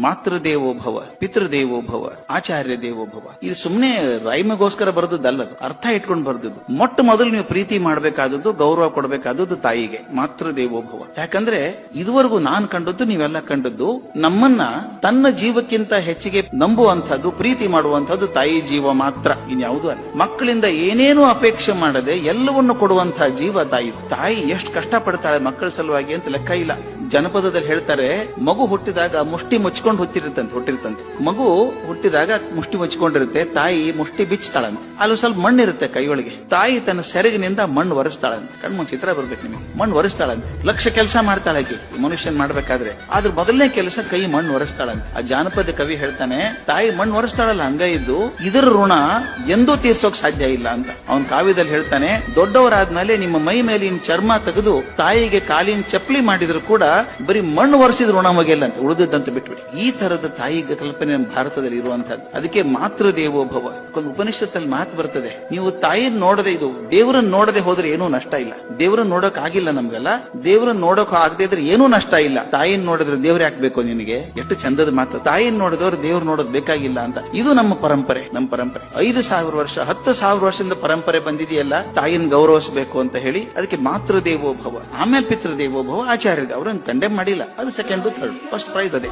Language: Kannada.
ಮಾತೃದೇವೋಭವ, ಪಿತೃದೇವೋಭವ, ಆಚಾರ್ಯ ದೇವೋಭವ. ಇದು ಸುಮ್ಮನೆ ರೈಮಗೋಸ್ಕರ ಬರೆದದ್ದಲ್ಲದು, ಅರ್ಥ ಇಟ್ಕೊಂಡು ಬರೆದದ್ದು. ಮೊಟ್ಟ ಮೊದಲು ನೀವು ಪ್ರೀತಿ ಮಾಡಬೇಕಾದದ್ದು, ಗೌರವ ಕೊಡಬೇಕಾದದ್ದು ತಾಯಿಗೆ, ಮಾತೃದೇವೋಭವ. ಯಾಕಂದ್ರೆ ಇದುವರೆಗೂ ನಾನ್ ಕಂಡದ್ದು, ನೀವೆಲ್ಲ ಕಂಡದ್ದು, ನಮ್ಮನ್ನ ತನ್ನ ಜೀವಕ್ಕಿಂತ ಹೆಚ್ಚಿಗೆ ನಂಬುವಂತಹದ್ದು, ಪ್ರೀತಿ ಮಾಡುವಂತಹದ್ದು ತಾಯಿ ಜೀವ ಮಾತ್ರ, ಇನ್ಯಾವುದೂ ಅಲ್ಲ. ಮಕ್ಕಳಿಂದ ಏನೇನು ಅಪೇಕ್ಷೆ ಮಾಡದೆ ಎಲ್ಲವನ್ನು ಕೊಡುವಂತಹ ಜೀವ ತಾಯಿ. ತಾಯಿ ಎಷ್ಟು ಕಷ್ಟ ಪಡ್ತಾಳೆ ಮಕ್ಕಳ ಸಲುವಾಗಿ ಅಂತ ಲೆಕ್ಕ ಇಲ್ಲ. ಜನಪದದಲ್ಲಿ ಹೇಳ್ತಾರೆ, ಮಗು ಹುಟ್ಟಿದಾಗ ಮುಷ್ಟಿ ಮುಚ್ಕೊಂಡು ಹುಟ್ಟಿರ್ತಂತೆ. ಮಗು ಹುಟ್ಟಿದಾಗ ಮುಷ್ಟಿ ಮುಚ್ಕೊಂಡಿರುತ್ತೆ, ತಾಯಿ ಮುಷ್ಟಿ ಬಿಚ್ತಾಳಂತೆ. ಅಲ್ಲಿ ಸ್ವಲ್ಪ ಮಣ್ಣಿರುತ್ತೆ ಕೈಯೊಳಗೆ, ತಾಯಿ ತನ್ನ ಸೆರಗಿನಿಂದ ಮಣ್ಣು ಒರೆಸ್ತಾಳಂತೆ. ಕಣ್ಮುಂದ್ ಚಿತ್ರ ಬರ್ಬೇಕು ನಿಮಗೆ. ಮಣ್ಣು ಒರೆಸ್ತಾಳಂತೆ. ಲಕ್ಷ ಕೆಲಸ ಮಾಡ್ತಾಳಾಕಿ ಮನುಷ್ಯನ್ ಮಾಡ್ಬೇಕಾದ್ರೆ, ಆದ್ರ ಮೊದಲನೇ ಕೆಲಸ ಕೈ ಮಣ್ಣು ಒರೆಸ್ತಾಳಂತೆ. ಆ ಜಾನಪದ ಕವಿ ಹೇಳ್ತಾನೆ, ತಾಯಿ ಮಣ್ಣು ಒರೆಸ್ತಾಳಲ್ಲ ಹಂಗ ಇದ್ದು, ಇದರ ಋಣ ಎಂದೂ ತೀರ್ಸೋಕ್ ಸಾಧ್ಯ ಇಲ್ಲ ಅಂತ. ಅವನ್ ಕಾವ್ಯದಲ್ಲಿ ಹೇಳ್ತಾನೆ, ದೊಡ್ಡವರಾದ್ಮೇಲೆ ನಿಮ್ಮ ಮೈ ಮೇಲಿನ ಚರ್ಮ ತೆಗೆದು ತಾಯಿಗೆ ಕಾಲಿನ ಚಪ್ಪಲಿ ಮಾಡಿದ್ರು ಕೂಡ ಬರೀ ಮಣ್ಣು ಒರೆಸಿದ್ರು ಋಣ ಮಗೆಲ್ಲ ಅಂತ, ಉಳಿದಂತ ಬಿಟ್ಬಿಡಿ. ಈ ತರದ ತಾಯಿ ಕಲ್ಪನೆ ನಮ್ಮ ಭಾರತದಲ್ಲಿ ಇರುವಂತಹದ್ದು. ಅದಕ್ಕೆ ಮಾತೃ ದೇವೋಭವ. ಒಂದು ಉಪನಿಷತ್ತಲ್ಲಿ ಮಾತು ಬರ್ತದೆ, ನೀವು ತಾಯಿನ ನೋಡದೆ, ಇದು ದೇವರನ್ನ ನೋಡದೆ ಹೋದ್ರೆ ಏನೂ ನಷ್ಟ ಇಲ್ಲ. ದೇವರನ್ನ ನೋಡಕ್ ಆಗಿಲ್ಲ ನಮ್ಗೆಲ್ಲ, ದೇವರನ್ನ ನೋಡಕ್ ಆಗದೆ ಇದ್ರೆ ಏನೂ ನಷ್ಟ ಇಲ್ಲ. ತಾಯಿನ ನೋಡಿದ್ರೆ ದೇವ್ರ ಯಾಕಬೇಕು ನಿನಗೆ? ಎಷ್ಟು ಚಂದದ ಮಾತು. ತಾಯಿನ ನೋಡಿದವ್ರು ದೇವ್ರು ನೋಡೋದ್ ಬೇಕಾಗಿಲ್ಲ ಅಂತ. ಇದು ನಮ್ಮ ಪರಂಪರೆ. 5,000 ವರ್ಷ 10,000 ವರ್ಷದಿಂದ ಪರಂಪರೆ ಬಂದಿದೆಯಲ್ಲ, ತಾಯಿನ ಗೌರವಿಸಬೇಕು ಅಂತ ಹೇಳಿ. ಅದಕ್ಕೆ ಮಾತೃ ದೇವೋಭವ, ಆಮೇಲೆ ಪಿತೃದೇವೋಭವ, ಆಚಾರ್ಯ. ಅವ್ರನ್ನ ಕಂಡೆಮ್ ಮಾಡಿಲ್ಲ. ಅದು ಸೆಕೆಂಡ್ ಥರ್ಡ್, ಫಸ್ಟ್ ಪ್ರೈಸ್ ಅದೇ.